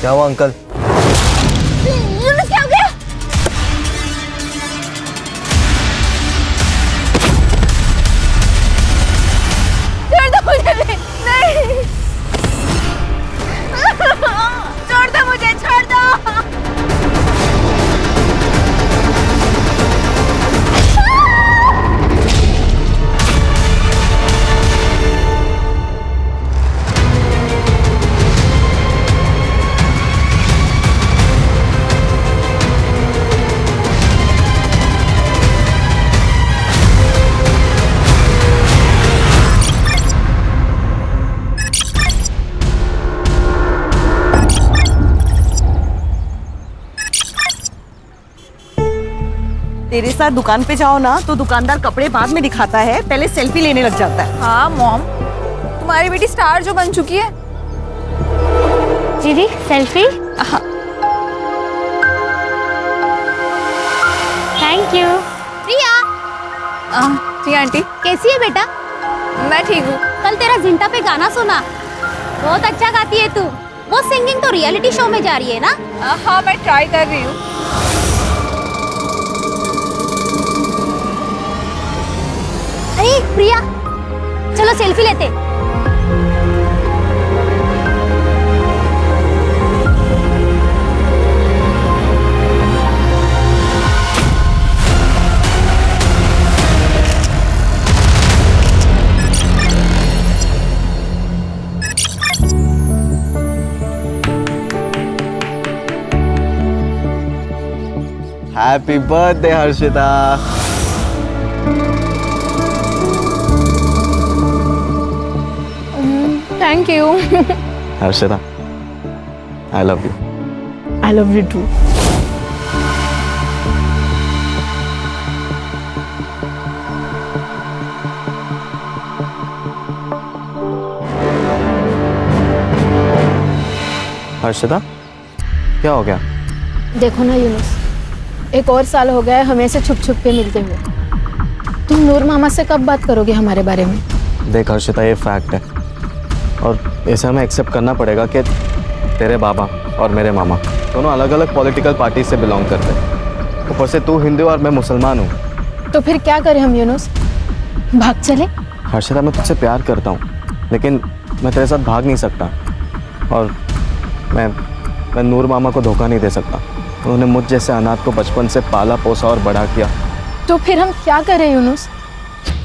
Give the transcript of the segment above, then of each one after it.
क्या हुआ अंकल? यूनुस क्या हो गया? छोड़ दो मुझे, नहीं छोड़ दो मुझे, छोड़ दो। तेरे साथ दुकान पे जाओ ना तो दुकानदार कपड़े बाद में दिखाता है, पहले सेल्फी लेने लग जाता है। हाँ मॉम, तुम्हारी बेटी स्टार जो बन चुकी है। दीदी सेल्फी। Thank you. प्रिया। जी आंटी। कैसी है बेटा? मैं ठीक हूँ। कल तेरा जिंटा पे गाना सुना, बहुत अच्छा गाती है तू। वो सिंगिंग तो रियलिटी शो में जा रही है ना? हाँ मैं ट्राई कर रही हूँ। अरे प्रिया, चलो सेल्फी लेते। Happy birthday Harshita. Thank you. Harshita, I love you. I love you too. Harshita, क्या हो गया? देखो ना यूनुस, एक और साल हो गया है हमें से छुप छुप के मिलते हुए। तुम नूर मामा से कब बात करोगे हमारे बारे में? देख हर्षिता, ये फैक्ट है और इसे हमें एक्सेप्ट करना पड़ेगा कि तेरे बाबा और मेरे मामा दोनों अलग अलग पॉलिटिकल पार्टी से बिलोंग करते हैं। ऊपर से तू हिंदू और मैं मुसलमान हूँ। तो फिर क्या करें हम यूनुस? भाग चले? हर्षिता, मैं तुझसे प्यार करता हूँ लेकिन मैं तेरे साथ भाग नहीं सकता और मैं नूर मामा को धोखा नहीं दे सकता। उन्होंने मुझ जैसे अनाथ को बचपन से पाला पोसा और बड़ा किया। तो फिर हम क्या करें यूनुस?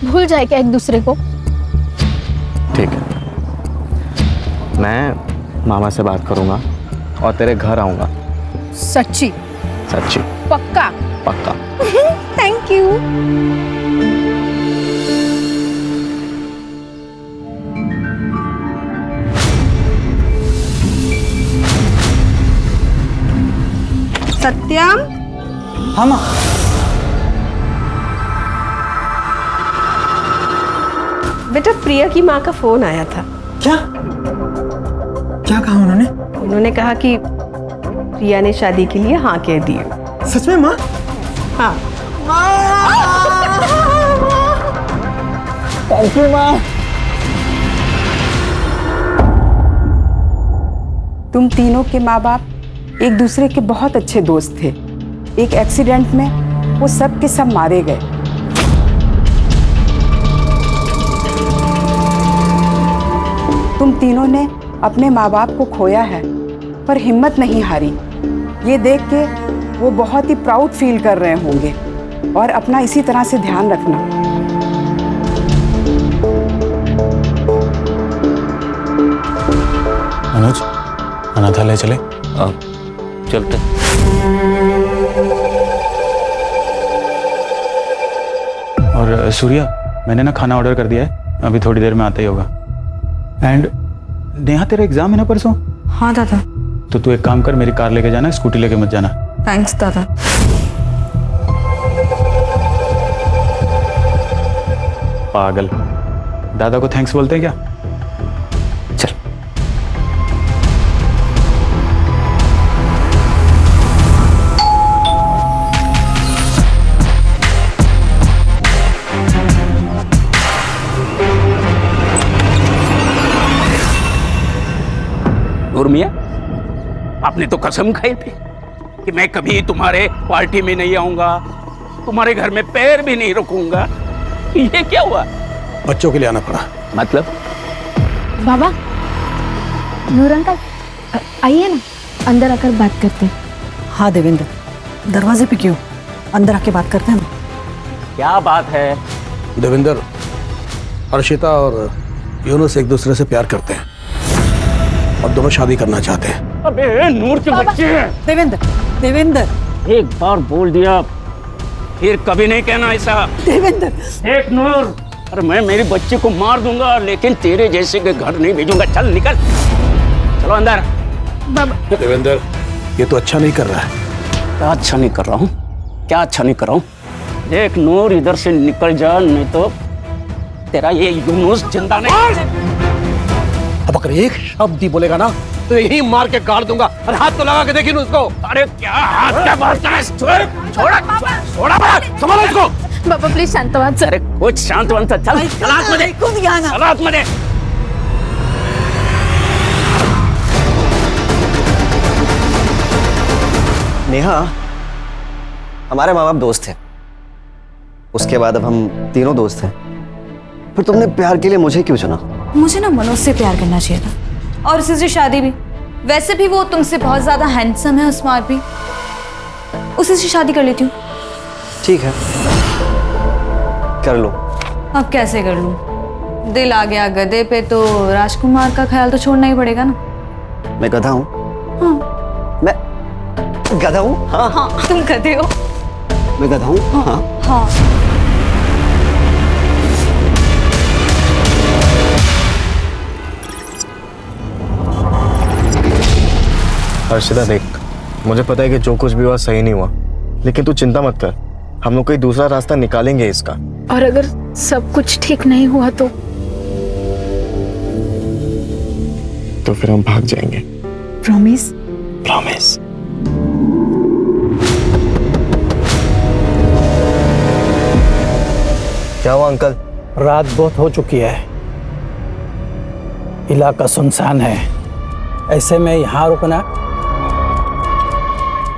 भूल जाए क्या एक दूसरे को? ठीक है, मैं मामा से बात करूंगा और तेरे घर आऊंगा। सच्ची? सच्ची? पक्का? पक्का। Thank you. सत्यम। हाँ माँ। बेटा, प्रिया की माँ का फोन आया था। क्या क्या कहा उन्होंने? उन्होंने कहा कि प्रिया ने शादी के लिए हाँ कह दी है। सच में माँ? हाँ। थैंक यू माँ। तुम तीनों के माँ बाप एक दूसरे के बहुत अच्छे दोस्त थे। एक एक्सीडेंट में वो सब के सब मारे गए। तुम तीनों ने अपने माँ बाप को खोया है पर हिम्मत नहीं हारी। ये देख के वो बहुत ही प्राउड फील कर रहे होंगे और अपना इसी तरह से ध्यान रखना। अनुज, अनाथालय चले? चलते। और सूर्या, मैंने ना खाना ऑर्डर कर दिया है, अभी थोड़ी देर में आता ही होगा। एंड नेहा, तेरा एग्जाम है ना परसों? हाँ दादा। तो तू एक काम कर, मेरी कार लेके जाना, स्कूटी लेके मत जाना। थैंक्स दादा। पागल, दादा को थैंक्स बोलते हैं क्या? चल। नूर मियां, आपने तो कसम खाई थी कि मैं कभी तुम्हारे पार्टी में नहीं आऊंगा, तुम्हारे घर में पैर भी नहीं रखूंगा। ये क्या हुआ? बच्चों के लिए आना पड़ा। मतलब? बाबा, नूर अंकल, आइए ना, अंदर आकर बात करते हैं। हाँ देवेंद्र, दरवाजे पे क्यों? अंदर आके बात करते हैं। क्या बात है? देवेंद्र, हर्षिता और यूनुस एक दूसरे से प्यार करते हैं और दोनों शादी करना चाहते हैं। अबे नूर के बच्चे हैं। देवेंद्र, एक बार बोल दिया फिर कभी नहीं कहना ऐसा। देवेंद्र, एक नूर, अरे मैं मेरे बच्चे को मार दूंगा लेकिन तेरे जैसे के घर नहीं भेजूंगा। चल निकल, चलो अंदर। बाबा, देवेंद्र, ये तो अच्छा नहीं कर रहा है। क्या अच्छा नहीं कर रहा हूँ? क्या अच्छा नहीं कर रहा हूँ? देख नूर, इधर से निकल जा, नहीं तो तेरा ये यूनुस जिंदा नहीं। अब अगर एक शब्द ही बोलेगा ना तो यही मार के गाड़ दूंगा। और हाथ तो लगा के देखिए उसको। अरे क्या हाथ क्या मारता है? छोड़ा बड़ा, संभालो इसको। बाबा प्लीज शांतवाद सर। अरे कुछ शांत बन, चल सलाद में दे, सलाद में दे। नेहा, हमारे माँ बाप दोस्त थे, उसके बाद अब हम तीनों दोस्त हैं। फिर तुमने प्यार के लिए मुझे क्यों चुना? मुझे ना मनोज से प्यार करना चाहिए था, और उसी से शादी भी। वैसे भी वो तुमसे बहुत ज्यादा हैंडसम है और स्मार्ट भी। उसी से शादी कर लेती हूँ। ठीक है, कर लो। अब कैसे कर लूँ? दिल आ गया गधे पे तो राजकुमार का ख्याल तो छोड़ना ही पड़ेगा ना। मैं गधा हूँ? हाँ। मैं गधा हूँ? हाँ। हाँ, तुम गधे हो। मैं गधा हूँ? हाँ। हाँ। हर्षिता देख, मुझे पता है कि जो कुछ भी हुआ सही नहीं हुआ, लेकिन तू चिंता मत कर, हम लोग कोई दूसरा रास्ता निकालेंगे इसका। और अगर सब कुछ ठीक नहीं हुआ तो फिर हम भाग जाएंगे। प्रॉमिस? प्रॉमिस। क्या हुआ अंकल? रात बहुत हो चुकी है, इलाका सुनसान है, ऐसे में यहाँ रुकना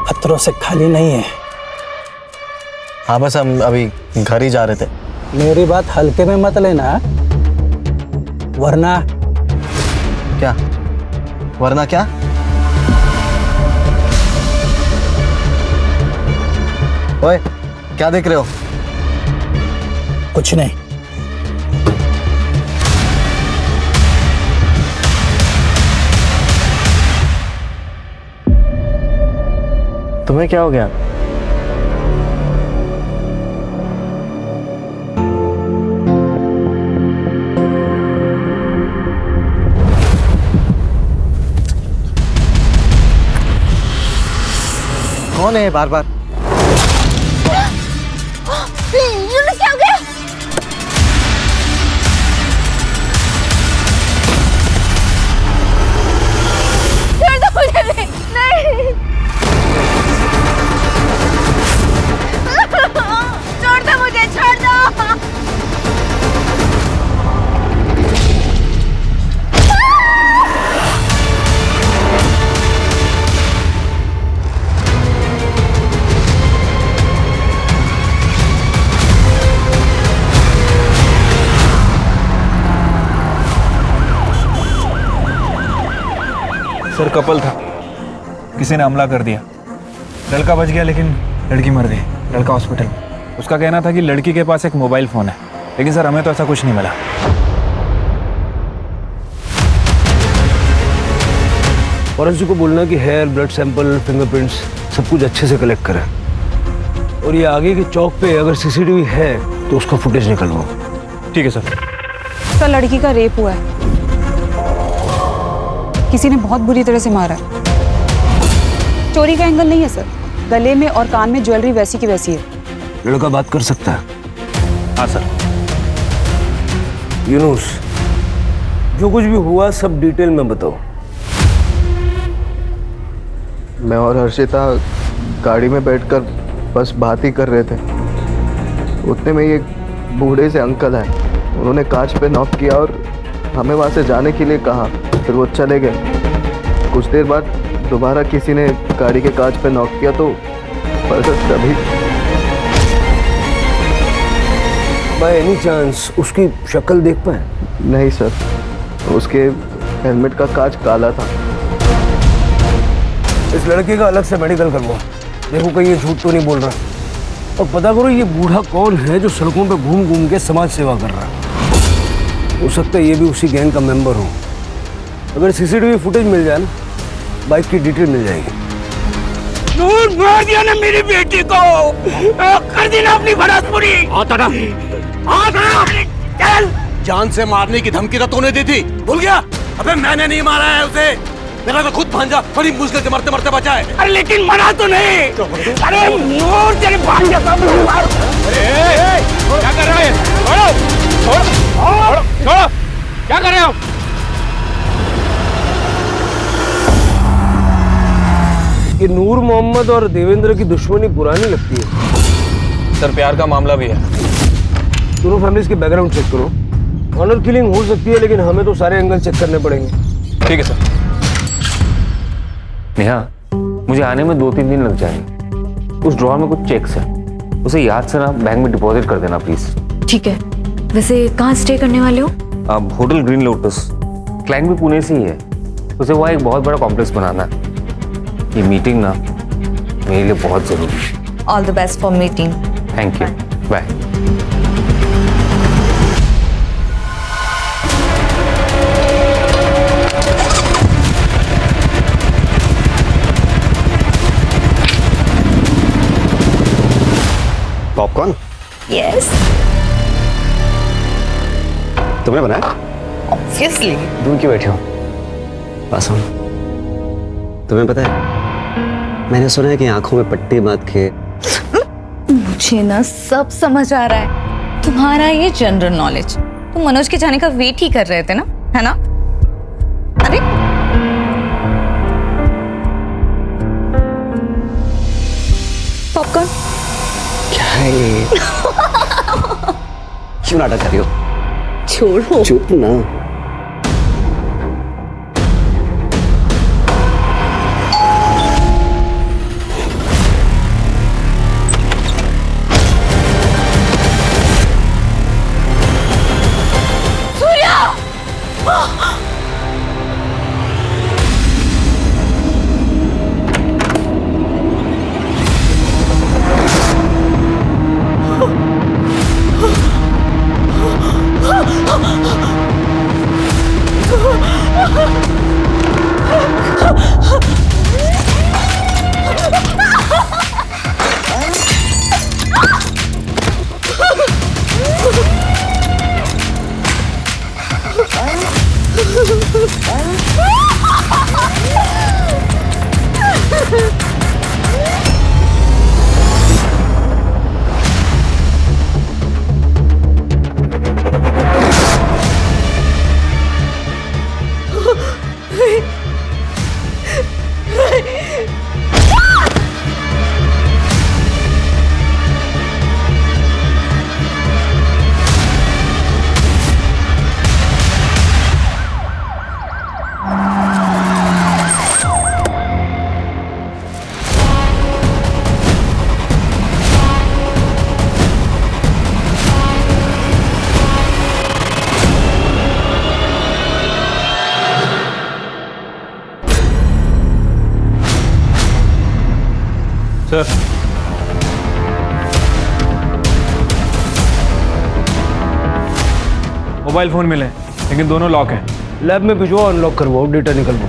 खतरों से खाली नहीं है। हाँ, बस हम अभी घर ही जा रहे थे। मेरी बात हल्के में मत लेना, वरना। क्या? वरना क्या? ओए, क्या देख रहे हो? कुछ नहीं। तुम्हें क्या हो गया? कौन है बार बार? यूनुस क्या हो गया? छोड़ दो मुझे। नहीं, छोड़ दो मुझे, छोड़ दो। सर कपल था, किसी ने हमला कर दिया। लड़का बच गया लेकिन लड़की मर गई। लड़का हॉस्पिटल में। उसका कहना था कि लड़की के पास एक मोबाइल फ़ोन है, लेकिन सर हमें तो ऐसा कुछ नहीं मिला। फॉरेंसिक को बोलना कि हेयर, ब्लड सैंपल, फिंगरप्रिंट्स सब कुछ अच्छे से कलेक्ट करें, और ये आगे के चौक पे अगर सीसीटीवी है तो उसका फुटेज निकलवाओ। ठीक है सर। उसका लड़की का रेप हुआ है, किसी ने बहुत बुरी तरह से मारा है। चोरी का एंगल नहीं है सर, गले में और कान में ज्वेलरी वैसी की वैसी है। लड़का बात कर सकता है? हाँ सर। यूनुस, जो कुछ भी हुआ सब डिटेल में बताओ। मैं और हर्षिता गाड़ी में बैठकर बस बात ही कर रहे थे, उतने में एक बूढ़े से अंकल आए। उन्होंने कांच पे नॉक किया और हमें वहाँ से जाने के लिए कहा, फिर वो चले गए। कुछ देर बाद दोबारा किसी ने गाड़ी के कांच पे नॉक किया तो तभी। बाय एनी चांस उसकी शक्ल देख पाए? नहीं सर, उसके हेलमेट का कांच काला था। इस लड़के का अलग से मेडिकल करवाओ, देखो कहीं ये झूठ तो नहीं बोल रहा, और पता करो ये बूढ़ा कौन है जो सड़कों पे घूम घूम के समाज सेवा कर रहा है। हो सकता है ये भी उसी गैंग का मेंबर हो। अगर सीसीटीवी फुटेज मिल जाए ना, बाइक की डिटेल मिल जाएगी। नूर मार दिया ना मेरी बेटी को, कर दी ना अपनी भड़ास पूरी। चल। जान से मारने की धमकी तो तूने दी थी, भूल गया? अबे मैंने नहीं मारा है उसे, मेरा तो खुद भांजा बड़ी मुश्किल से मरते मरते बचा है। अरे लेकिन मरा तो नहीं। अरे नूर तेरे भांजा का मार। क्या कर रहे हैं? छोड़ो, छोड़ो, छोड़ो, क्या कर रहे हो? ये नूर मोहम्मद और देवेंद्र की दुश्मनी पुरानी लगती है। सर प्यार का मामला भी है। दोनों फैमिलीज के बैकग्राउंड चेक करो। ऑनर किलिंग हो सकती है, लेकिन हमें तो सारे एंगल चेक करने पड़ेंगे। ठीक है सर। नेहा, मुझे आने में 2-3 दिन लग जाएंगे। उस ड्रॉर में कुछ चेक्स है, उसे याद से ना बैंक में डिपॉजिट कर देना प्लीज। ठीक है। वैसे कहाँ स्टे करने वाले हो? Hotel green lotus. क्लाइंट भी पुणे से ही है, उसे वहाँ एक बहुत बड़ा कॉम्प्लेक्स बनाना है। ये मीटिंग ना मेरे लिए बहुत जरूरी है। All the best for meeting. Thank you, bye. Popcorn? Yes, तुमने बनाया? ऑब्वियसली। दूर क्यों बैठे हो? पास आओ। तुम्हें पता है, मैंने सुना है कि आंखों में पट्टी बांध के। मुझे ना सब समझ आ रहा है, तुम्हारा ये जनरल नॉलेज। तुम मनोज के जाने का वेट ही कर रहे थे ना, है ना? अरे पॉपकॉर्न क्या है ये? क्यों नाटक कर रही हो? छोड़ो। चुप ना। सर, मोबाइल फोन मिले लेकिन दोनों लॉक हैं। लैब में भिजवाओ, अनलॉक करवाओ, डेटा निकलवाओ।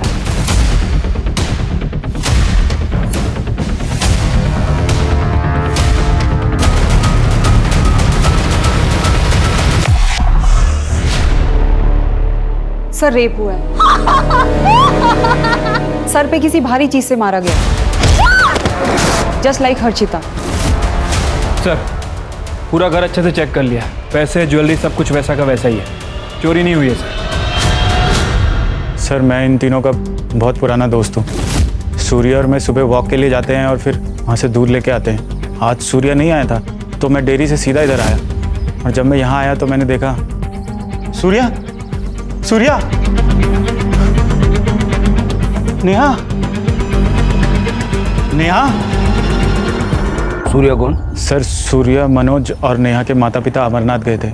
सर रेप हुआ है। सर पे किसी भारी चीज से मारा गया, जस्ट लाइक हर्षिता। सर पूरा घर अच्छे से चेक कर लिया, पैसे ज्वेलरी सब कुछ वैसा का वैसा ही है, चोरी नहीं हुई है सर। सर मैं इन तीनों का बहुत पुराना दोस्त हूँ। सूर्य और मैं सुबह वॉक के लिए जाते हैं और फिर वहाँ से दूध लेके आते हैं। आज सूर्य नहीं आया था तो मैं डेयरी से सीधा इधर आया, और जब मैं यहाँ आया तो मैंने देखा सूर्या, सूर्या, नेहा, नेहा। सूर्या कौन? सर सूर्या, मनोज और नेहा के माता पिता अमरनाथ गए थे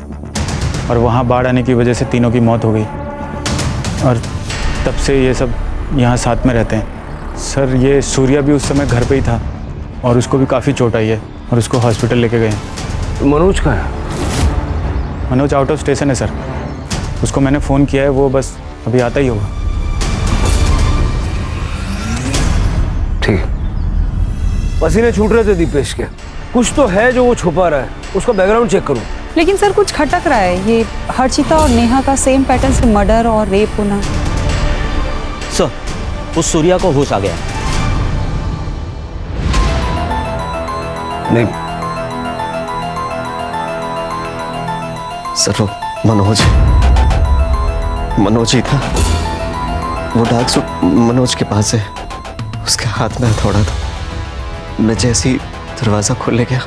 और वहाँ बाढ़ आने की वजह से तीनों की मौत हो गई और तब से ये सब यहाँ साथ में रहते हैं। सर ये सूर्या भी उस समय घर पे ही था और उसको भी काफ़ी चोट आई है और उसको हॉस्पिटल लेके गए। तो मनोज कहाँ है? मनोज आउट ऑफ स्टेशन है सर, उसको मैंने फ़ोन किया है, वो बस अभी आता ही होगा। ठीक। पसीने छूट रहे थे दीपेश के, कुछ तो है जो वो छुपा रहा है, उसका बैकग्राउंड चेक करूं। लेकिन सर कुछ खटक रहा है, ये हर्षिता और नेहा का सेम पैटर्न से मर्डर और रेप होना। सर उस सूर्या को होश आ गया। नहीं सर वो मनोज ही था। वो डार्क सूट मनोज के पास है, उसके हाथ में हथौड़ा था। मैं जैसे ही दरवाजा खोलने गया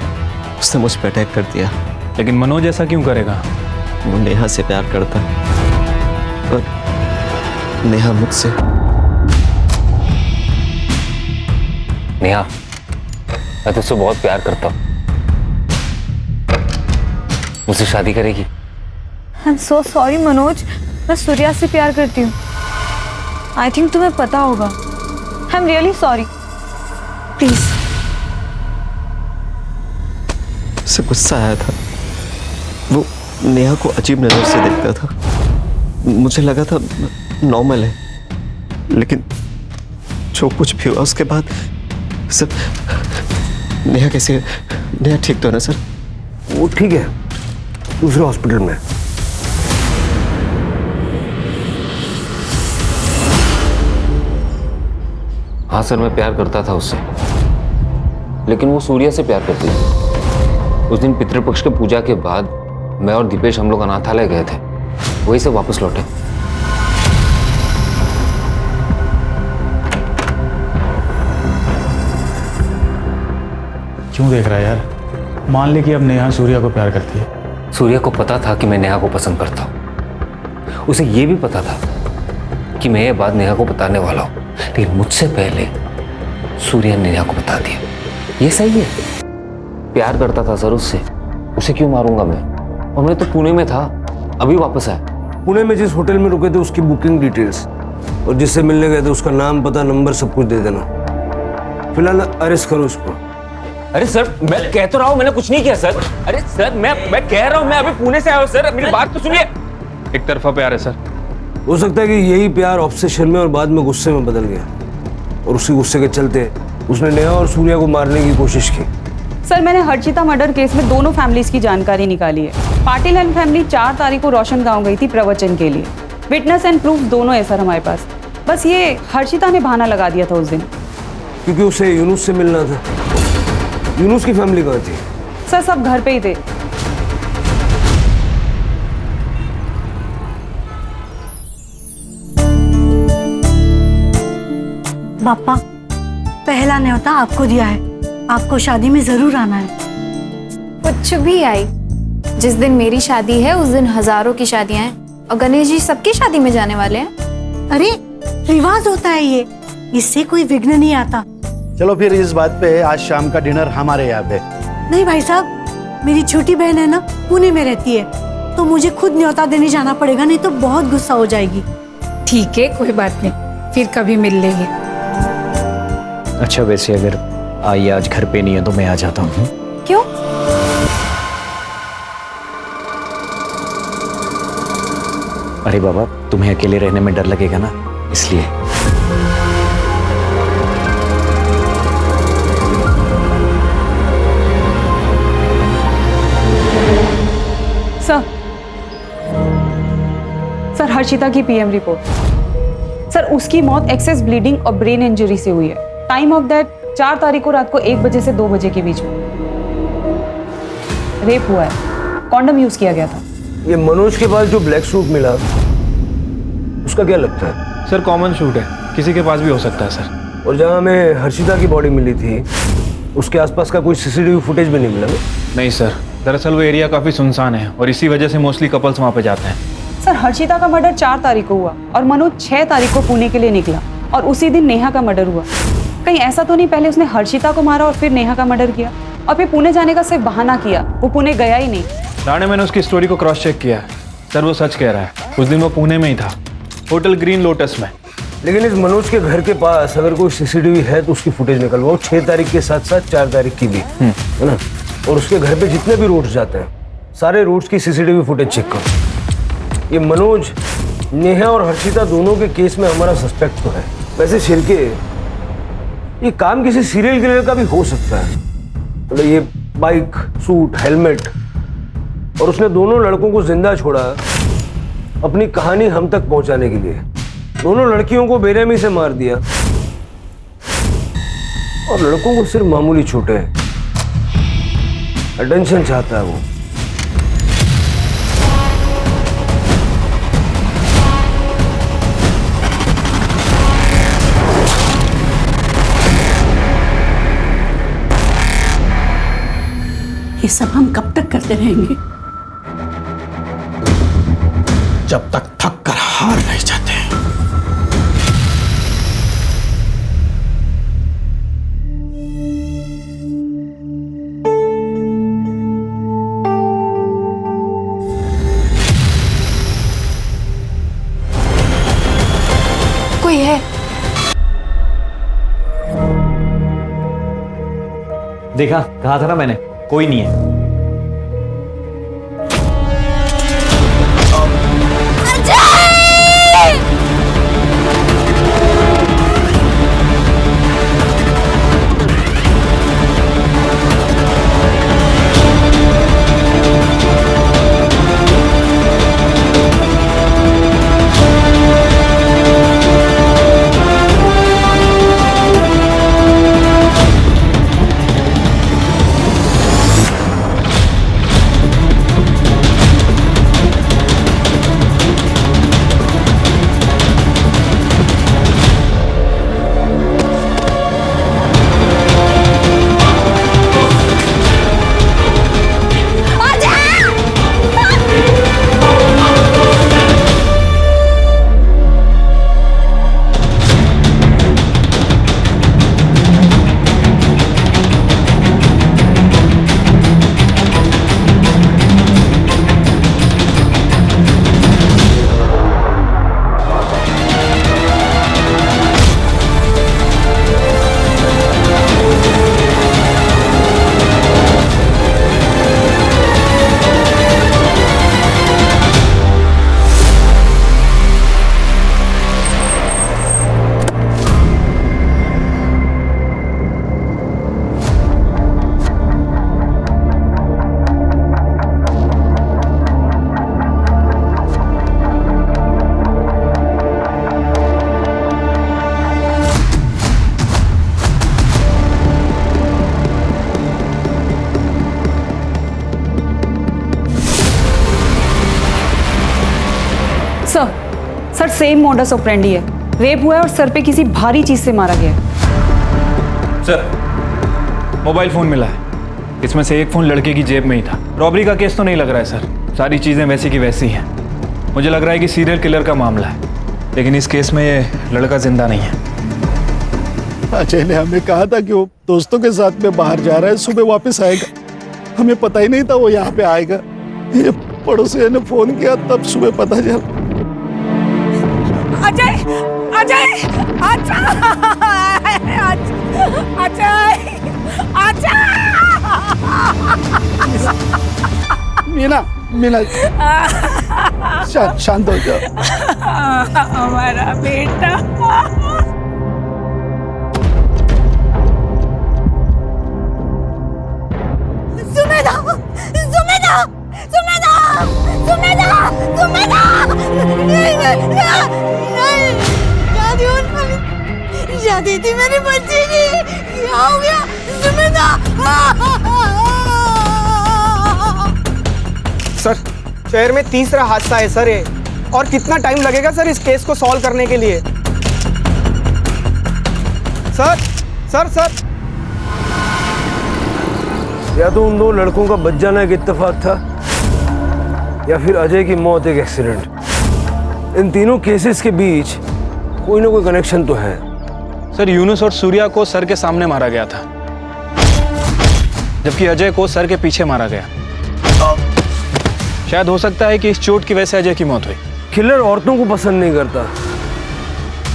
उसने मुझ पर अटैक कर दिया। लेकिन मनोज ऐसा क्यों करेगा? वो नेहा से प्यार करता है और नेहा मुझसे। नेहा, मैं तुझसे बहुत प्यार करता हूँ, मुझसे शादी करेगी? I am so sorry Manoj, मैं सूर्या से प्यार करती हूँ। आई थिंक तुम्हें पता होगा। I am really sorry, please. उसे गुस्सा आया था, वो नेहा को अजीब नजर से देखता था। मुझे लगा था नॉर्मल है, लेकिन जो कुछ भी हुआ उसके बाद सब। नेहा कैसे है? नेहा ठीक तो है ना सर? वो ठीक है, दूसरे हॉस्पिटल में। हाँ सर, मैं प्यार करता था उससे, लेकिन वो सूर्या से प्यार करती थी। उस दिन पितृपक्ष के पूजा के बाद मैं और दीपेश हम लोग अनाथालय गए थे, वहीं से वापस लौटे। क्यों देख रहा है यार? मान ले कि अब नेहा सूर्या को प्यार करती है। सूर्या को पता था कि मैं नेहा को पसंद करता हूँ, उसे ये भी पता था कि मैं ये बात नेहा को बताने वाला हूँ, लेकिन मुझसे पहले सूर्या ने नेहा को बता दिया। ये सही है? प्यार करता था सर उससे, उसे क्यों मारूंगा मैं? और मैं तो पुणे में था, अभी वापस आया। पुणे में जिस होटल में रुके थे उसकी बुकिंग डिटेल्स और जिससे मिलने गए थे उसका नाम, पता, नंबर सब कुछ दे देना। फिलहाल अरेस्ट करो उसको। अरे सर, मैं कह तो रहा हूँ मैंने कुछ नहीं किया सर। अरे सर, मैं कह रहा हूँ मैं अभी पुणे से आया हूँ सर, मेरी बात तो सुनिए। एक तरफा प्यार है सर। हो सकता है कि यही प्यार ऑब्सेशन में और बाद में गुस्से में बदल गया और उसी गुस्से के चलते उसने नेहा और सूर्या को मारने की कोशिश की। सर मैंने हर्षिता मर्डर केस में दोनों फैमिलीज की जानकारी निकाली है। पाटिल एंड फैमिली 4 तारीख को रोशन गांव गई थी प्रवचन के लिए। विटनेस एंड प्रूफ दोनों है सर हमारे पास। बस ये हर्षिता ने बहाना लगा दिया था उस दिन, क्योंकि उसे यूनुस से मिलना था। यूनुस की फैमिली कहाँ थी? सर सब घर पे ही थे। पापा, पहला न्योता आपको दिया है, आपको शादी में जरूर आना है। कुछ भी आई, जिस दिन मेरी शादी है उस दिन हजारों की शादियां हैं और गणेश जी सबकी शादी में जाने वाले हैं। अरे रिवाज होता है ये, इससे कोई विघ्न नहीं आता। चलो फिर इस बात पे आज शाम का डिनर हमारे यहाँ पे। नहीं भाई साहब, मेरी छोटी बहन है ना, पुणे में रहती है, तो मुझे खुद न्योता देने जाना पड़ेगा, नहीं तो बहुत गुस्सा हो जाएगी। ठीक है, कोई बात नहीं, फिर कभी मिल लेंगे। अच्छा वैसे अगर आई आज घर पे नहीं है तो मैं आ जाता हूँ। क्यों? अरे बाबा, तुम्हें अकेले रहने में डर लगेगा ना, इसलिए। सर हर्षिता की पीएम रिपोर्ट। सर उसकी मौत एक्सेस ब्लीडिंग और ब्रेन इंजरी से हुई है। टाइम ऑफ डेथ 4 तारीख को रात को 1 बजे से 2 बजे के बीच में। रेप हुआ है, कॉन्डम यूज किया गया था। ये मनोज के पास जो ब्लैक सूट मिला उसका क्या लगता है? सर कॉमन शूट है, किसी के पास भी हो सकता है सर। और जहाँ हमें हर्षिता की बॉडी मिली थी उसके आसपास का कोई सीसीटीवी फुटेज भी नहीं मिला? नहीं सर, दरअसल वो एरिया काफ़ी सुनसान है और इसी वजह से मोस्टली कपल्स वहाँ पे जाते हैं। सर हर्षिता का मर्डर 4 तारीख को हुआ और मनोज 6 तारीख को पुणे के लिए निकला और उसी दिन नेहा का मर्डर हुआ। कहीं ऐसा तो नहीं पहले उसने हर्षिता को मारा और फिर नेहा का मर्डर किया और फिर पुणे जाने का सिर्फ बहाना किया, वो पुणे गया ही नहीं। राणे, मैंने उसकी स्टोरी को क्रॉस चेक किया है सर, वो सच कह रहा है। उस दिन वो पुणे में ही था, होटल ग्रीन लोटस में। लेकिन इस मनोज के घर के पास अगर कोई सीसीटीवी है तो उसकी फुटेज निकलवाओ, 6 तारीख के साथ साथ 4 तारीख की भी, है ना। और उसके घर पे जितने भी रूट्स जाते हैं सारे रूट्स की सीसीटीवी फुटेज चेक करो। ये मनोज, नेहा और हर्षिता दोनों के केस में हमारा सस्पेक्ट तो है। वैसे शिरके, ये काम किसी सीरियल किलर का भी हो सकता है। मतलब ये बाइक, सूट, हेलमेट, और उसने दोनों लड़कों को जिंदा छोड़ा अपनी कहानी हम तक पहुंचाने के लिए। दोनों लड़कियों को बेरहमी से मार दिया और लड़कों को सिर्फ मामूली चोटें हैं। अटेंशन चाहता है वो। ये सब हम कब तक करते रहेंगे? जब तक थक कर हार नहीं जाते। कोई है? देखा, कहा था ना मैंने, कोई नहीं है। सर सेम मॉडस ऑपरेंडी है। रेप हुआ है और सर पे किसी भारी चीज से मारा गया है। सर, मोबाइल फोन मिला है, इसमें से एक फोन लड़के की जेब में ही था। रॉबरी का केस तो नहीं लग रहा है सर, सारी चीजें वैसी की वैसी हैं। मुझे लग रहा है कि सीरियल किलर का मामला है, लेकिन इस केस में ये लड़का जिंदा नहीं है। अजय ने हमें कहा था कि वो दोस्तों के साथ में बाहर जा रहा है, सुबह वापस आएगा। हमें पता ही नहीं था वो यहाँ पे आएगा। ये पड़ोसी ने फोन किया, तब सुबह पता चला। अजय, अजय, अजय, अजय, मीना, मीना, शांत हो जाओ। हमारा बेटा। सुमेधा, सुमेधा, सुमेधा, सुमेधा, सुमेधा, शादी थी मेरे बच्चे की, क्या हो गया सुमेधा? सर, शहर में तीसरा हादसा है सर ये, और कितना टाइम लगेगा सर इस केस को सॉल्व करने के लिए? सर, सर, सर, या तो उन दो लड़कों का बच जाना एक इत्तेफाक था, या फिर अजय की मौत एक एक्सीडेंट। इन तीनों केसेस के बीच कोई ना कोई कनेक्शन तो है। सर यूनुस और सूर्या को सर के सामने मारा गया था, जबकि अजय को सर के पीछे मारा गया। शायद हो सकता है कि इस चोट की वजह से अजय की मौत हुई। किलर औरतों को पसंद नहीं करता।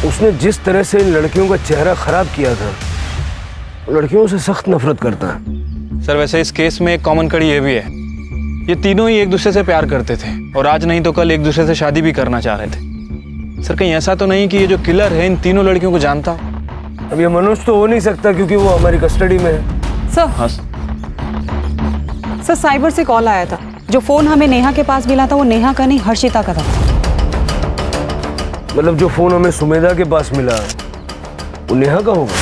उसने जिस तरह से इन लड़कियों का चेहरा खराब किया था, लड़कियों से सख्त नफरत करता है। सर वैसे इस केस में एक कॉमन कड़ी ये भी है, ये तीनों ही एक दूसरे से प्यार करते थे और आज नहीं तो कल एक दूसरे से शादी भी करना चाह रहे थे। सर कहीं ऐसा तो नहीं कि ये जो किलर है इन तीनों लड़कियों को जानता? अब ये मनुष्य तो हो नहीं सकता क्योंकि वो हमारी कस्टडी में है। सर हाँ सर साइबर से कॉल आया था। जो फोन हमें नेहा के पास मिला था वो नेहा का नहीं हर्षिता का था। मतलब जो फोन हमें सुमेधा के पास मिला वो नेहा का होगा?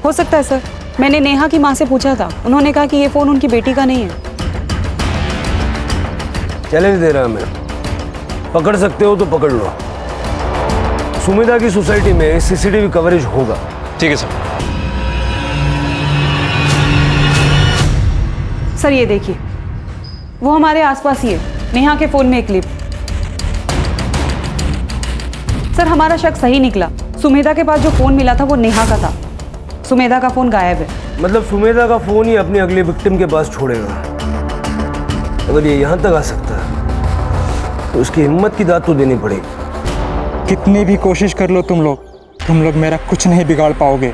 हो सकता है सर। मैंने नेहा की माँ से पूछा था, उन्होंने कहा कि ये फोन उनकी बेटी का नहीं है। चैलेंज दे रहा मैं, पकड़ सकते हो तो पकड़ लो। सुमेधा की सोसाइटी में सीसीटीवी कवरेज होगा। ठीक है सर। सर ये देखिए, वो हमारे आसपास ही है, नेहा के फोन में एक क्लिप। सर हमारा शक सही निकला। सुमेधा के पास जो फोन मिला था वो नेहा का था। सुमेधा का फोन गायब है। मतलब सुमेधा का फोन ही अपनी अगले विक्टिम के पास छोड़ेगा। अगर ये यहाँ तक आ सकता है तो उसकी हिम्मत की दाद तो देनी पड़ेगी। कितनी भी कोशिश कर लो तुम लोग मेरा कुछ नहीं बिगाड़ पाओगे,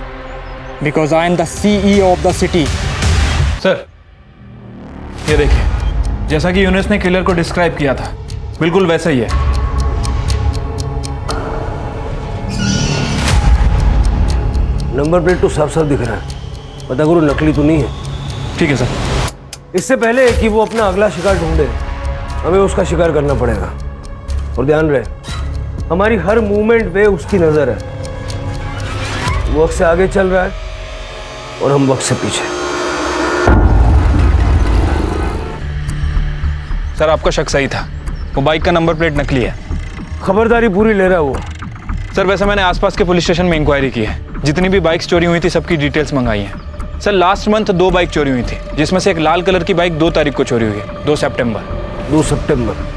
because I am the CEO of the city. Sir ये देखिए, जैसा कि यूनुस ने किलर को डिस्क्राइब किया था बिल्कुल वैसा ही है। नंबर प्लेट तो साफ साफ दिख रहा है, पता करो नकली तो नहीं है। ठीक है सर। इससे पहले कि वो अपना अगला शिकार ढूंढे, हमें उसका शिकार करना पड़ेगा। और ध्यान रहे, हमारी हर मूवमेंट पे उसकी नजर है। वो वक्त से आगे चल रहा है और हम वक्त से पीछे। सर आपका शक सही था, वो बाइक का नंबर प्लेट नकली है। खबरदारी पूरी ले रहा है वो। सर वैसे मैंने आसपास के पुलिस स्टेशन में इंक्वायरी की है, जितनी भी बाइक्स चोरी हुई थी सबकी डिटेल्स मंगाई हैं। सर लास्ट मंथ 2 बाइक चोरी हुई थी, जिसमें से एक लाल कलर की बाइक 2 तारीख को चोरी हुई है, 2 सितंबर। 2 सितंबर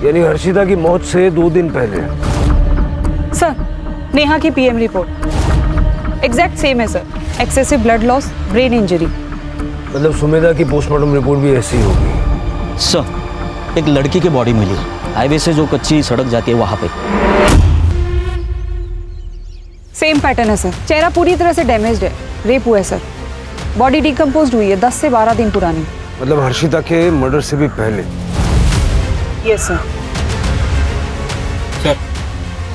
यानी हर्षिता की मौत से 2 दिन पहले। सर नेहा की PM रिपोर्ट एग्जैक्ट सेम है sir. Excessive blood loss, brain injury. मतलब सुमेधा की पोस्टमार्टम रिपोर्ट भी ऐसी ही होगी। सर एक लड़की की बॉडी मिली हाईवे से जो कच्ची सड़क जाती है वहां पे। सेम पैटर्न है सर। चेहरा पूरी तरह से डैमेज्ड है, रेप हुआ है सर। बॉडी डिकम्पोज्ड हुई है, 10 से 12 दिन पुरानी। मतलब हर्षिता के मर्डर से भी पहले। Yes sir.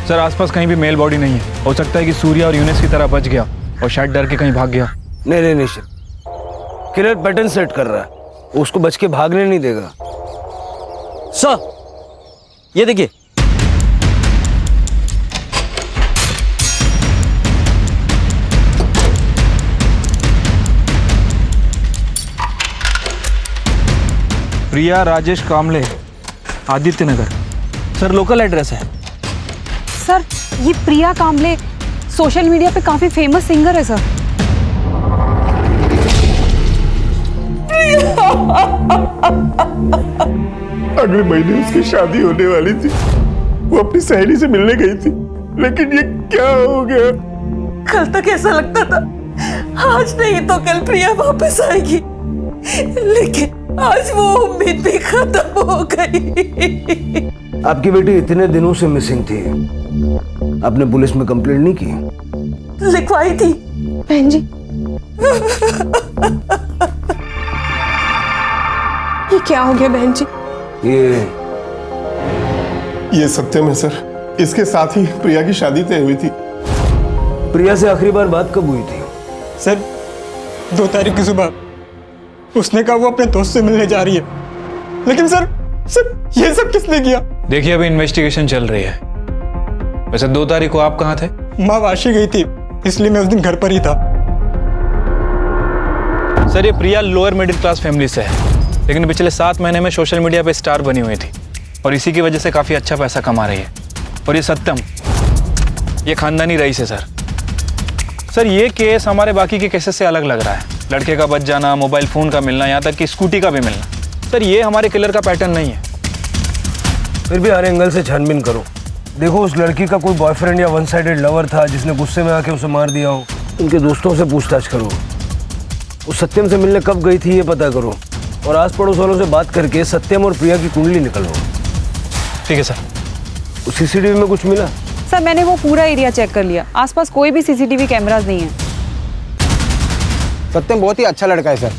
सर आसपास कहीं भी मेल बॉडी नहीं है। हो सकता है कि सूर्या और यूनुस की तरह बच गया और शायद डर के कहीं भाग गया। नहीं किलर पैटर्न सेट कर रहा है, वो उसको बच के भागने नहीं देगा। सर ये देखिए, प्रिया राजेश कामले, आदित्य नगर। सर लोकल एड्रेस है। सर ये प्रिया कामले सोशल मीडिया पे काफी फेमस सिंगर है सर। अगले महीने उसकी शादी होने वाली थी। वो अपनी सहेली से मिलने गई थी, लेकिन ये क्या हो गया? कल तक ऐसा लगता था आज नहीं तो कल प्रिया वापस आएगी, लेकिन आज वो उम्मीद भी खत्म हो गई। आपकी बेटी इतने दिनों से मिसिंग थी, आपने पुलिस में कंप्लेंट नहीं की? लिखवाई थी बहन जी। ये क्या हो गया बहन जी? ये सत्यम है सर, इसके साथ ही प्रिया की शादी तय हुई थी। प्रिया से आखिरी बार बात कब हुई थी? सर 2 तारीख की सुबह। उसने कहा वो अपने दोस्त से मिलने जा रही है, लेकिन सर ये सब किसने किया? देखिए अभी इन्वेस्टिगेशन चल रही है। वैसे 2 तारीख को आप कहाँ थे? माँ वाशी गई थी, इसलिए मैं उस दिन घर पर ही था। सर ये प्रिया लोअर मिडिल क्लास फैमिली से है, लेकिन पिछले 7 महीने में सोशल मीडिया पे स्टार बनी हुई थी और इसी की वजह से काफ़ी अच्छा पैसा कमा रही है। और ये सत्यम, ये खानदानी रईस है सर ये केस हमारे बाकी के केसेस से अलग लग रहा है। लड़के का बच जाना, मोबाइल फ़ोन का मिलना, यहाँ तक कि स्कूटी का भी मिलना। सर ये हमारे किलर का पैटर्न नहीं है। फिर भी हर एंगल से छानबीन करो, देखो उस लड़की का कोई बॉयफ्रेंड या वन साइडेड लवर था जिसने गुस्से में आके उसे मार दिया हो, उनके दोस्तों से पूछताछ करो। उस सत्यम से मिलने कब गई थी ये पता करो, और आस पड़ोस वालों से बात करके सत्यम और प्रिया की कुंडली निकलवाओ। ठीक है सर। सीसीटीवी में कुछ मिला? सर मैंने वो पूरा एरिया चेक कर लिया, आसपास कोई भी सीसीटीवी कैमरास नहीं है। सत्यम बहुत ही अच्छा लड़का है सर,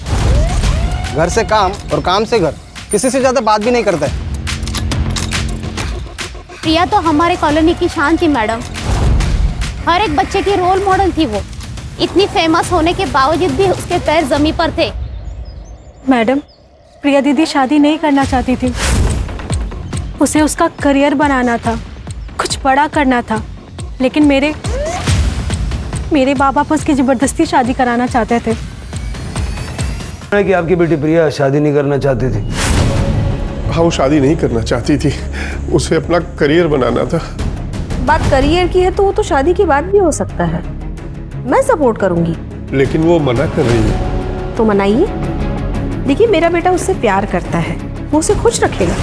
घर से काम और काम से घर, किसी से ज्यादा बात भी नहीं करता है। प्रिया तो हमारे कॉलोनी की शान थी मैडम, हर एक बच्चे की रोल मॉडल थी वो। इतनी फेमस होने के बावजूद भी उसके पैर जमीन पर थे। मैडम, प्रिया दीदी शादी नहीं करना चाहती थी, उसे उसका करियर बनाना था, कुछ बड़ा करना था, लेकिन मेरे माँ बाप उसकी जबरदस्ती शादी कराना चाहते थे। कि आपकी बेटी प्रिया शादी नहीं करना चाहती थी। हाँ, वो शादी नहीं करना चाहती थी, उसे अपना करियर बनाना था। बात करियर की है तो वो तो शादी की बात भी हो सकता है, मैं सपोर्ट करूंगी। लेकिन वो मना कर रही है। तो मनाइए। देखिए मेरा बेटा उससे प्यार करता है, वो उसे खुश रखेगा।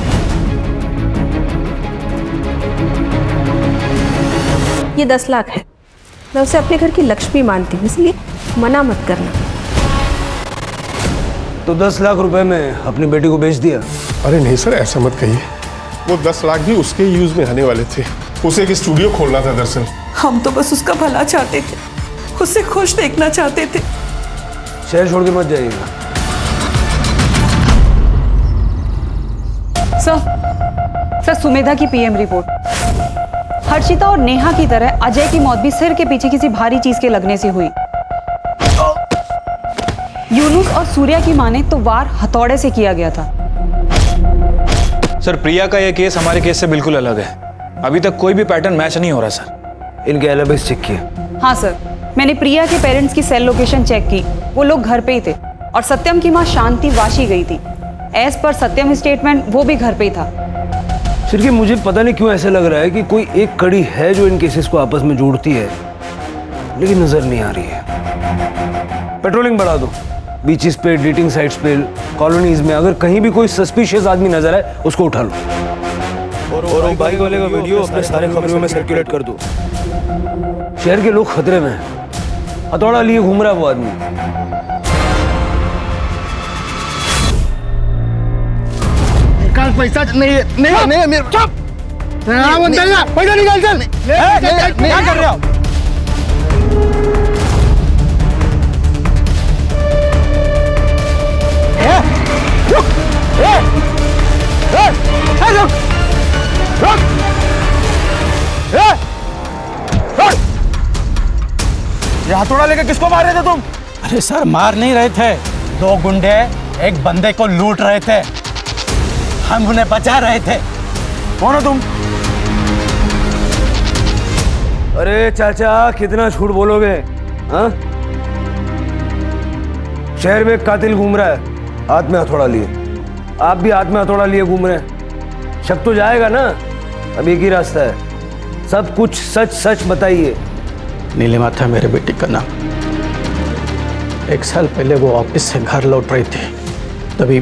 ये 10 लाख है, मैं उसे अपने घर की लक्ष्मी मानती हूँ, इसलिए मना मत करना। तो 10 लाख रुपए में अपनी बेटी को बेच दिया? अरे नहीं सर, ऐसा मत कहिए। वो 10 लाख भी उसके यूज में आने वाले थे। उसे एक स्टूडियो खोलना था दरअसल। हम तो बस उसका भला चाहते थे, उसे खुश देखना चाहते थे। शहर छोड़ के मत जाइएगा। सर सुमेधा की पीएम रिपोर्ट। हर्षिता और नेहा की तरह अजय की मौत भी सिर के पीछे किसी भारी चीज के लगने से हुई। यूनुस और सूर्या की माने तो वार हथौड़े से किया गया था। सर प्रिया का यह केस हमारे केस से बिल्कुल अलग है, अभी तक कोई भी पैटर्न मैच नहीं हो रहा सर। इनके एलिबीज चेक किए? हाँ सर, मैंने प्रिया के पेरेंट्स की सेल लोकेशन चेक की, वो लोग घर पे ही थे और सत्यम की माँ शांति वाशी गई थी। एज पर सत्यम स्टेटमेंट वो भी घर पे ही था। सिर्फ मुझे पता नहीं क्यों ऐसा लग रहा है कि कोई एक कड़ी है जो इन केसेस को आपस में जोड़ती है, लेकिन नजर नहीं आ रही है। पेट्रोलिंग बढ़ा दो, बीचेस पे, डेटिंग साइट्स पे, कॉलोनीज में अगर कहीं भी कोई सस्पिशियस आदमी नजर आए उसको उठा लो। और बाइक वाले का वीडियो अपने सारे खबरों में सर्कुलेट कर दो। शहर के लोग खतरे में हैं, हथौड़ा लिए घूम रहा है वो आदमी। निकाल पैसा। नहीं मेरे चुप। पैसा निकाल चल। क्या कर रहे हो? ये हथौड़ा लेकर किसको मार रहे थे तुम? अरे सर, मार नहीं रहे थे, 2 गुंडे एक बंदे को लूट रहे थे, हम उन्हें बचा रहे थे। कौन हो तुम? अरे चाचा, कितना झूठ बोलोगे? हाँ, शहर में एक कातिल घूम रहा है हाथ में हथौड़ा लिए, आप भी हाथ में हथौड़ा लिए घूम रहे हैं। शक तो जाएगा ना, अब एक ही रास्ता है, सब कुछ सच सच बताइए। नीलिमा था मेरे बेटी का नाम। 1 साल पहले वो ऑफिस से घर लौट रही थी, तभी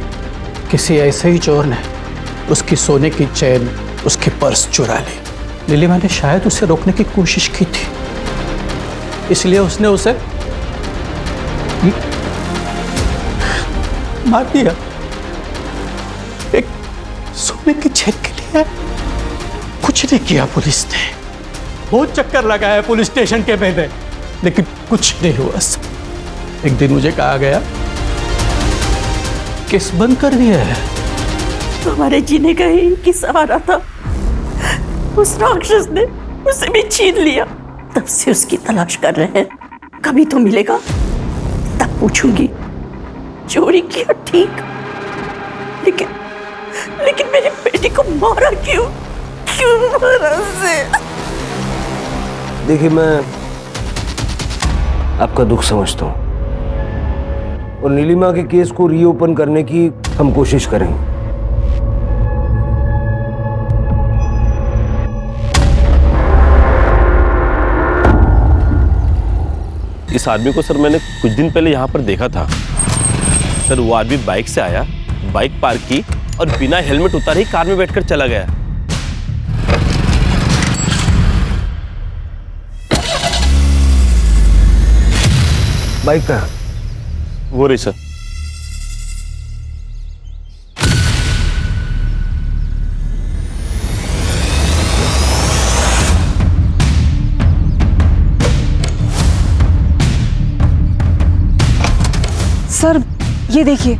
किसी ऐसे ही चोर ने उसकी सोने की चेन, उसकी पर्स चुरा ली। नीलिमा ने शायद उसे रोकने की कोशिश की थी, इसलिए उसने उसे मार दिया। एक सोने की चेन के लिए कुछ नहीं किया पुलिस ने, बहुत चक्कर लगाया पुलिस स्टेशन के पहले, लेकिन कुछ नहीं हुआ। एक दिन मुझे कहा गया केस बंद कर दिया है। हमारे जीने का ही एक ही सहारा था, उस राक्षस ने उसे भी छीन लिया। तब से उसकी तलाश कर रहे हैं, कभी तो मिलेगा, तब पूछूंगी चोरी किया ठीक, लेकिन मेरी बेटी को मारा क्यों मारा उसे? देखिए, मैं आपका दुख समझता हूं और नीलिमा के केस को रीओपन करने की हम कोशिश करेंगे। इस आदमी को सर मैंने कुछ दिन पहले यहाँ पर देखा था सर। वो आदमी बाइक से आया, बाइक पार्क की और बिना हेलमेट उतारे ही कार में बैठकर चला गया। बाइक का वो रही सर। सर ये देखिए,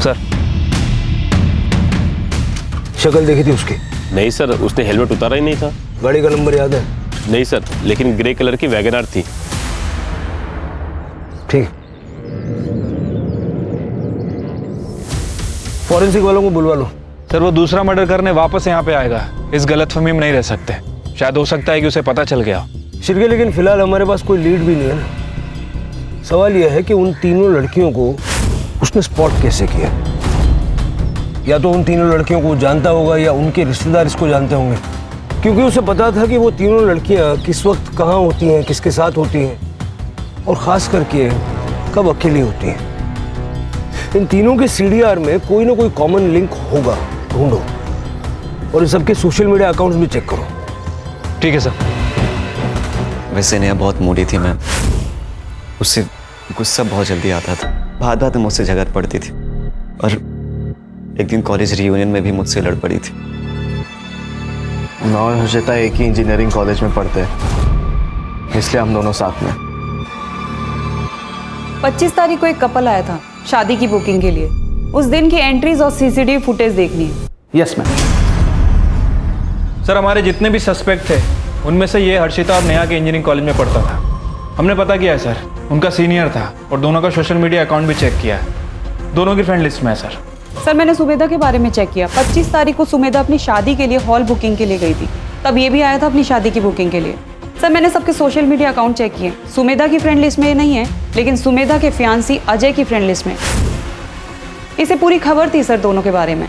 सर शक्ल देखी थी उसकी? नहीं सर, उसने हेलमेट उतारा ही नहीं था। गाड़ी का नंबर याद है? नहीं सर, लेकिन ग्रे कलर की वैगन आर थी। ठीक, फॉरेंसिक वालों को बुलवा लो। सर वो दूसरा मर्डर करने वापस यहाँ पे आएगा, इस गलतफहमी में नहीं रह सकते। शायद हो सकता है कि उसे पता चल गया। शिरके, लेकिन फिलहाल हमारे पास कोई लीड भी नहीं है ना। सवाल यह है कि उन तीनों लड़कियों को उसने स्पॉट कैसे किया? या तो उन तीनों लड़कियों को जानता होगा या उनके रिश्तेदार इसको जानते होंगे, क्योंकि उसे पता था कि वो तीनों लड़कियां किस वक्त कहाँ होती हैं, किसके साथ होती हैं, और ख़ास करके कब अकेली होती हैं। इन तीनों के सीडीआर में कोई ना कोई कॉमन लिंक होगा, ढूंढो, और इन सबके सोशल मीडिया अकाउंट्स भी चेक करो। ठीक है सर। वैसे नेहा बहुत मूडी थी मैम, उससे गुस्सा बहुत जल्दी आता था, बात बात में मुझसे झगड़ पड़ती थी, और एक दिन कॉलेज रियूनियन में भी मुझसे लड़ पड़ी थी। मैं और हर्षिता एक ही इंजीनियरिंग कॉलेज में पढ़ते हैं, इसलिए हम दोनों साथ में। 25 तारीख को एक कपल आया था शादी की बुकिंग के लिए। उस दिन की एंट्रीज और सीसीटीवी फुटेज देखनी है। Yes ma'am. सर हमारे जितने भी सस्पेक्ट थे उनमें से ये हर्षिता और नेहा के इंजीनियरिंग कॉलेज में पढ़ता था। हमने पता किया है सर, उनका सीनियर था, और दोनों का सोशल मीडिया अकाउंट भी चेक किया है। दोनों की फ्रेंड लिस्ट में है सर। सर मैंने सुमेधा के बारे में चेक किया। 25 तारीख को सुमेधा अपनी शादी के लिए हॉल बुकिंग के लिए गई थी, तब ये भी आया था अपनी शादी की बुकिंग के लिए। सर मैंने सबके सोशल मीडिया अकाउंट चेक किए, सुमेधा की फ्रेंड लिस्ट में ये नहीं है, लेकिन सुमेधा के फियांसी अजय की फ्रेंड लिस्ट में। इसे पूरी खबर थी सर दोनों के बारे में।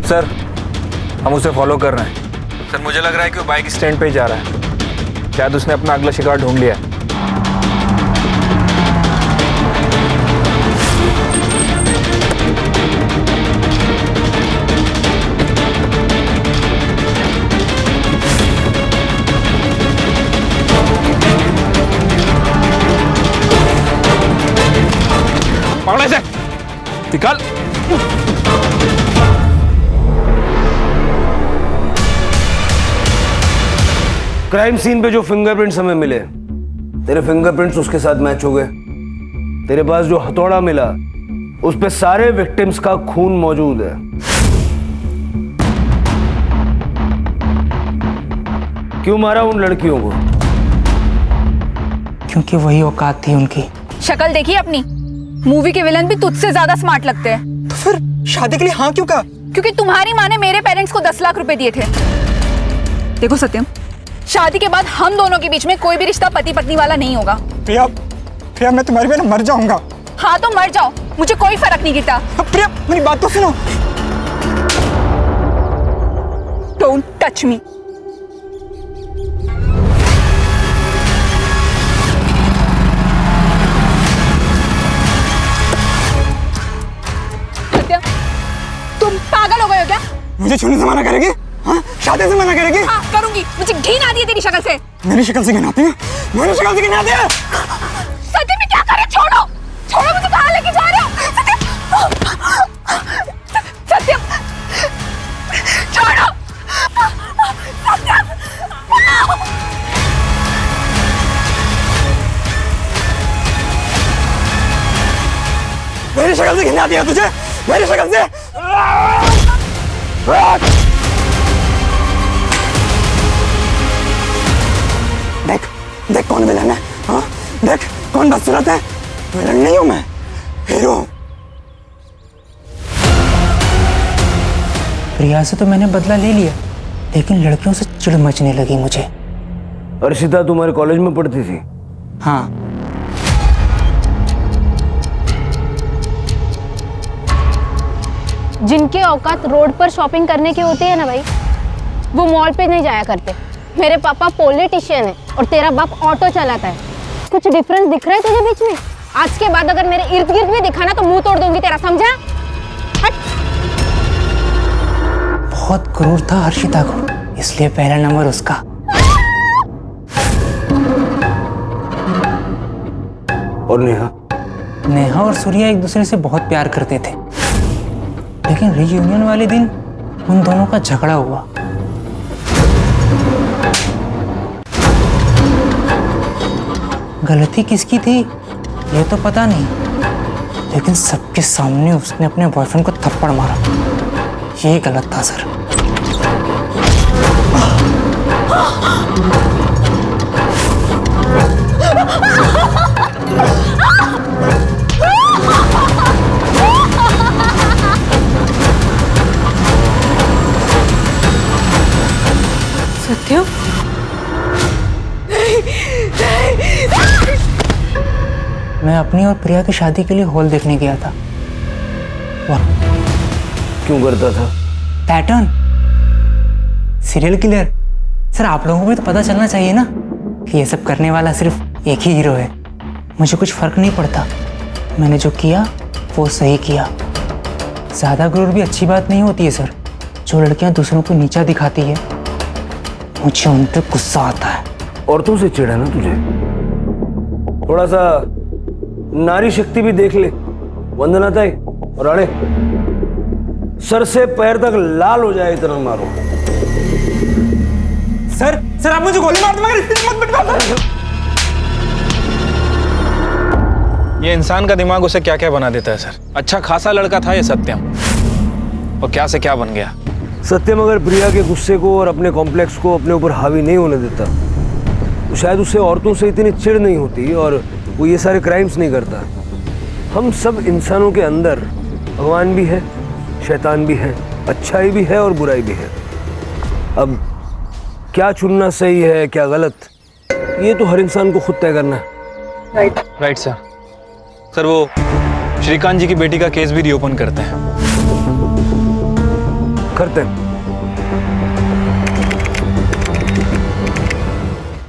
सर हम उसे फॉलो कर रहे हैं। सर मुझे लग रहा है कि वो बाइक स्टैंड पे ही जा रहा है। शायद उसने अपना अगला शिकार ढूंढ लिया है। पकड़े से निकाल। क्राइम सीन पे जो फिंगरप्रिंट्स हमें मिले, तेरे फिंगरप्रिंट्स उसके साथ मैच हो गए। तेरे पास जो हथौड़ा मिला उस पे सारे विक्टिम्स का खून मौजूद है। क्यों मारा उन लड़कियों को? क्योंकि वही औकात थी उनकी। शक्ल देखी अपनी? मूवी के विलन भी तुझसे ज्यादा स्मार्ट लगते हैं। तो फिर शादी के लिए हाँ क्यों कहा? क्योंकि तुम्हारी माँ ने मेरे पेरेंट्स को 10 लाख रुपए दिए थे। देखो सत्यम, शादी के बाद हम दोनों के बीच में कोई भी रिश्ता पति पत्नी वाला नहीं होगा। प्रिया, प्रिया मैं तुम्हारी बिना मर जाऊंगा। हाँ तो मर जाओ, मुझे कोई फर्क नहीं गिरता। प्रिया मेरी बात तो सुनो। Don't touch me. सत्यम, तुम पागल हो गए हो क्या? मुझे छूने से मना करेगी? हाँ? शादी से मना करेगी? हाँ करूंगी। मुझे घिन आती है तेरी शक्ल से। मेरी शक्ल से घिन आती है? मेरी शक्ल से घिन आती है? सत्यम मैं क्या कर रहे हो? छोड़ो, छोड़ो, मुझे कहाँ लेके जा रहे हो? सत्यम, छोड़ो, सत्यम। मेरी शक्ल से घिन आती है तुझे? मेरी शक्ल से? देख देख कौन विलन है। हाँ देख कौन बदसूरत है। विलन नहीं हूं मैं, हीरो। प्रिया से तो मैंने बदला ले लिया, लेकिन लड़कियों से चिढ़ मचने लगी मुझे। अर्शिता तुम्हारे कॉलेज में पढ़ती थी? हाँ। जिनके औकात रोड पर शॉपिंग करने के होते हैं ना भाई, वो मॉल पे नहीं जाया करते। मेरे पापा पॉलिटिशियन है और तेरा बाप ऑटो चलाता है। कुछ डिफरेंस दिख रहा है तुझे बीच में? आज के बाद अगर मेरे इर्द गिर्द भी दिखा ना तो मुंह तोड़ दूंगी तेरा, समझा? बहुत क्रूर था हर्षिता को, इसलिए पहला नंबर उसका। और नेहा? नेहा और सूर्या एक दूसरे से बहुत प्यार करते थे, लेकिन रीयूनियन वाले दिन उन दोनों का झगड़ा हुआ। गलती किसकी थी ये तो पता नहीं, लेकिन सबके सामने उसने अपने बॉयफ्रेंड को थप्पड़ मारा। ये गलत था सर। सत्यम, मैं अपनी और प्रिया की शादी के लिए हॉल देखने गया था। वाह, क्यों करता था? Pattern, serial killer. सर आप लोगों को भी तो पता चलना चाहिए ना कि ये सब करने वाला सिर्फ एक ही हीरो है। मुझे कुछ फर्क नहीं पड़ता, मैंने जो किया वो सही किया। ज़्यादा गुरूर भी अच्छी बात नहीं होती है सर। जो लड़कियां दूसरों को नीचा दिखाती है, मुझे उन पर गुस्सा आता है। औरतों से चिढ़ है ना तुझे? थोड़ा सा नारी शक्ति भी देख ले। वंदना ताई और अड़े, सर से पैर तक लाल हो जाए इतना मारो। सर आप मुझे गोली मार दो, मगर इतनी मत पिटवाओ सर। ये इंसान का दिमाग उसे क्या क्या बना देता है सर। अच्छा खासा लड़का था ये सत्यम, और क्या से क्या बन गया। सत्यम अगर प्रिया के गुस्से को और अपने कॉम्प्लेक्स को अपने ऊपर हावी नहीं होने देता तो शायद उससे औरतों से इतनी चिढ़ नहीं होती और वो ये सारे क्राइम्स नहीं करता। हम सब इंसानों के अंदर भगवान भी है, शैतान भी है, अच्छाई भी है और बुराई भी है। अब क्या चुनना सही है क्या गलत, ये तो हर इंसान को खुद तय करना है। Right sir. सर वो श्रीकांत जी की बेटी का केस भी रीओपन करते हैं। करते हैं।